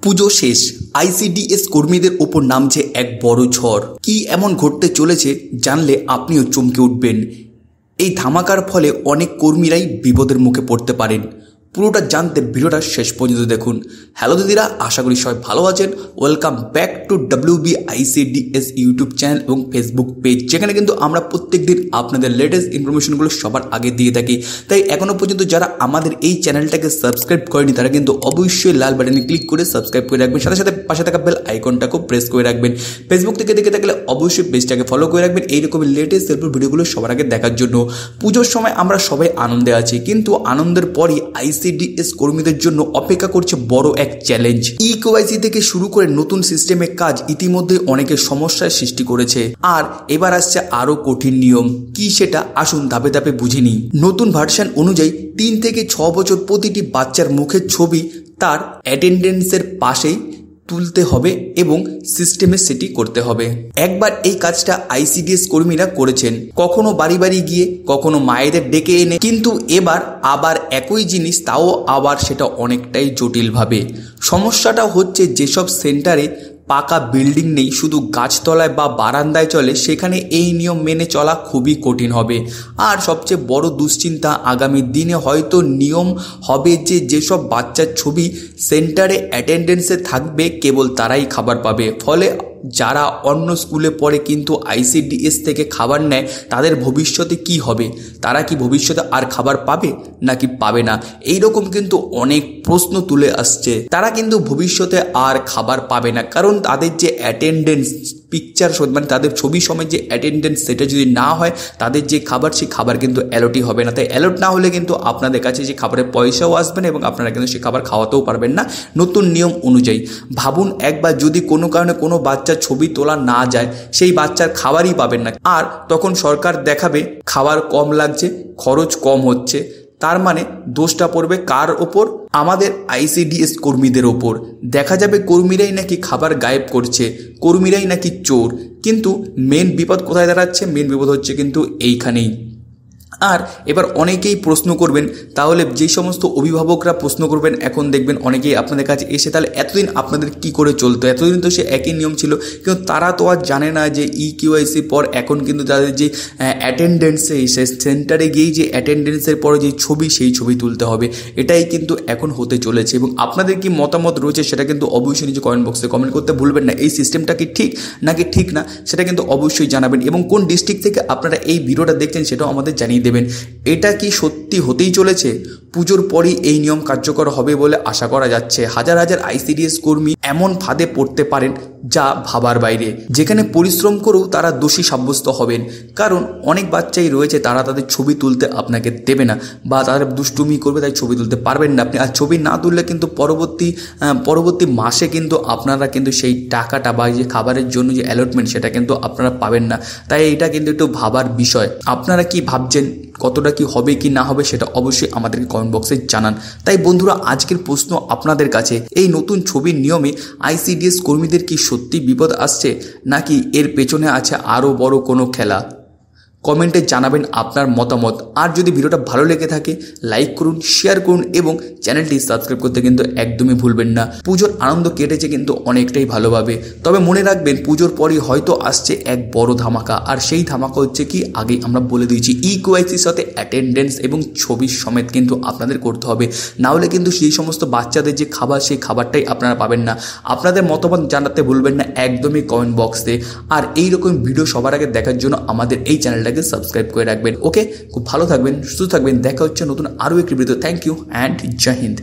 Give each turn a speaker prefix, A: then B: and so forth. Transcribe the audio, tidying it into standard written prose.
A: পুজো শেষ, আইসিডিএস কর্মীদের ওপর নামছে এক বড় ঝড়। কি এমন ঘটতে চলেছে জানলে আপনিও চমকে উঠবেন। এই ধামাকার ফলে অনেক কর্মীরাই বিপদের মুখে পড়তে পারেন। পুরোটা জানতে ভিডিওটা শেষ পর্যন্ত দেখুন। হ্যালো দিদিরা, আশা করি সবাই ভালো আছেন। Welcome back to WBICDS YouTube channel এবং ফেসবুক পেজ, যেখানে কিন্তু আমরা প্রত্যেক দিন আপনাদের লেটেস্ট ইনফরমেশনগুলো সবার আগে দিয়ে থাকি। তাই এখনও পর্যন্ত যারা আমাদের এই চ্যানেলটাকে সাবস্ক্রাইব করেনি তারা কিন্তু অবশ্যই লাল বাটনে ক্লিক করে সাবস্ক্রাইব করে রাখবেন, সাথে সাথে পাশে থাকা বেল আইকনটাকেও প্রেস করে রাখবেন। ফেসবুক থেকে দেখে থাকলে অবশ্যই পেজটাকে ফলো করে রাখবেন এইরকমের লেটেস্ট হেল্পফুল ভিডিওগুলো সবার আগে দেখার জন্য। পুজোর সময় আমরা সবাই আনন্দে আছি, কিন্তু আনন্দের পরই আইসিডিএস কর্মীদের জন্য অপেক্ষা করছে বড় এক চ্যালেঞ্জ। ইকেওয়াইসি থেকে শুরু করে নতুন সিস্টেমের কাজ ইতিমধ্যে অনেকের সমস্যার সৃষ্টি করেছে, আর এবার আসছে আরো কঠিন নিয়ম। কি সেটা আসুন ধাপে ধাপে বুঝে নিই। নতুন ভার্সন অনুযায়ী 3 থেকে 6 বছর প্রতিটি বাচ্চার মুখের ছবি তার অ্যাটেন্ডেন্সের পাশেই তুলতে হবে এবং সিস্টেমে সেটি করতে হবে। একবার এই কাজটা আইসিডিএস কর্মীরা করেছেন, কখনো বাড়ি বাড়ি গিয়ে, কখনো মায়েদের ডেকে এনে, কিন্তু এবার আবার একই জিনিস, তাও আবার সেটা অনেকটাই জটিলভাবে। সমস্যাটা হচ্ছে যেসব সেন্টারে পাকা বিল্ডিং নেই, শুধু গাছতলায় বা বারান্দায় চলে, সেখানে এই নিয়ম মেনে চলা খুবই কঠিন হবে। আর সবচেয়ে বড় দুশ্চিন্তা, আগামী দিনে হয়তো নিয়ম হবে যে যেসব বাচ্চার ছবি সেন্টারে অ্যাটেন্ডেন্সে থাকবে কেবল তারাই খাবার পাবে। ফলে যারা অন্য স্কুলে পড়ে কিন্তু আইসিডিএস থেকে খাবার নেয়, তাদের ভবিষ্যতে কি হবে? তারা কি ভবিষ্যতে আর খাবার পাবে নাকি পাবে না? এইরকম কিন্তু অনেক প্রশ্ন তুলে আসছে। তারা কিন্তু ভবিষ্যতে আর খাবার পাবে না, কারণ তাদের যে অ্যাটেন্ডেন্স পিকচার, মানে তাদের ছবির সময় যে অ্যাটেন্ডেন্স, সেটা যদি না হয় তাদের যে খাবার, সেই খাবার কিন্তু অ্যালটই হবে না। তাই অ্যালট না হলে কিন্তু আপনাদের কাছে যে খাবারের পয়সাও আসবে না এবং আপনারা কিন্তু সেই খাবার খাওয়াতেও পারবেন না নতুন নিয়ম অনুযায়ী। ভাবুন একবার, যদি কোনো কারণে কোনো বাচ্চার ছবি তোলা না যায়, সেই বাচ্চার খাবারই পাবেন না, আর তখন সরকার দেখাবে খাবার কম লাগছে, খরচ কম হচ্ছে। তার মানে দোষটা পড়বে কার ওপর? আমাদের আইসিডিএস কর্মীদের ওপর। দেখা যাবে কর্মীরাই নাকি খাবার গায়েব করছে, কর্মীরাই নাকি চোর। কিন্তু মেন বিপদ কোথায় দাঁড়াচ্ছে? মেন বিপদ হচ্ছে কিন্তু এইখানেই। আর এবার অনেকেই প্রশ্ন করবেন, তাহলে যেই সমস্ত অভিভাবকরা প্রশ্ন করবেন, এখন দেখবেন অনেকেই আপনাদের কাছে এসে, তাহলে এতদিন আপনাদের কি করে চলতো? এতদিন তো সে একই নিয়ম ছিল, কিন্তু তারা তো আর জানে না যে ইকেওয়াইসি পর এখন কিন্তু তাদের যে অ্যাটেন্ডেন্সে, সে সেন্টারে গিয়েই যে অ্যাটেন্ডেন্সের পরে যে ছবি, সেই ছবি তুলতে হবে। এটাই কিন্তু এখন হতে চলেছে। এবং আপনাদের কি মতামত রয়েছে সেটা কিন্তু অবশ্যই নিজে কমেন্ট বক্সে কমেন্ট করতে ভুলবেন না। এই সিস্টেমটা কি ঠিক নাকি ঠিক না সেটা কিন্তু অবশ্যই জানাবেন, এবং কোন ডিস্ট্রিক্ট থেকে আপনারা এই ভিডিওটা দেখছেন সেটাও আমাদের জানিয়ে দেবেন। এটা কি সত্যি হতেই চলেছে? পুজোর পরই এই নিয়ম কার্যকর হবে বলে আশা করা যাচ্ছে। হাজার হাজার আইসিডিএস কর্মী এমন ফাঁদে পড়তে পারেন যা ভাবার বাইরে, যেখানে পরিশ্রম করেও তারা দোষী সাব্যস্ত হবেন। কারণ অনেক বাচ্চাই রয়েছে, তারা তাদের ছবি তুলতে আপনাকে দেবে না, বা তারা দুষ্টুমি করবে, তাই ছবি তুলতে পারবেন না আপনি। আর ছবি না তুললে কিন্তু পরবর্তী মাসে কিন্তু আপনারা কিন্তু সেই টাকাটা বা যে খাবারের জন্য যে অ্যালটমেন্ট, সেটা কিন্তু আপনারা পাবেন না। তাই এটা কিন্তু একটু ভাবার বিষয়। আপনারা কি ভাবছেন? কতটা কি হবে কি না হবে সেটা অবশ্যই আমাদেরকে কমেন্ট বক্সে জানান। তাই বন্ধুরা, আজকের প্রশ্ন আপনাদের কাছে, এই নতুন ছবির নিয়মে আইসিডিএস কর্মীদের কি সত্যি বিপদ আসছে, নাকি এর পেছনে আছে আরও বড় কোনো খেলা? কমেন্টে জানাবেন আপনার মতামত। আর যদি ভিডিওটা ভালো লেগে থাকে, লাইক করুন, শেয়ার করুন এবং চ্যানেলটি সাবস্ক্রাইব করতে কিন্তু একদমই ভুলবেন না। পুজোর আনন্দ কেটেছে কিন্তু অনেকটাই ভালোভাবে, তবে মনে রাখবেন পুজোর পরই হয়তো আসছে এক বড় ধামাকা। আর সেই ধামাকা হচ্ছে কি, আগেই আমরা বলে দিয়েছি, ইকেওয়াইসির সাথে অ্যাটেন্ডেন্স এবং ছবির সমেত কিন্তু আপনাদের করতে হবে। না হলে কিন্তু সেই সমস্ত বাচ্চাদের যে খাবার, সেই খাবারটাই আপনারা পাবেন না। আপনাদের মতামত জানাতে ভুলবেন না একদমই কমেন্ট বক্সে। আর এইরকম ভিডিও সবার আগে দেখার জন্য আমাদের এই চ্যানেলটাকে সাবস্ক্রাইব করে রাখবেন। ওকে, খুব ভালো থাকবেন, সুস্থ থাকবেন। দেখা হচ্ছে নতুন আরও একটি ভিডিও। থ্যাংক ইউ অ্যান্ড জয় হিন্দ।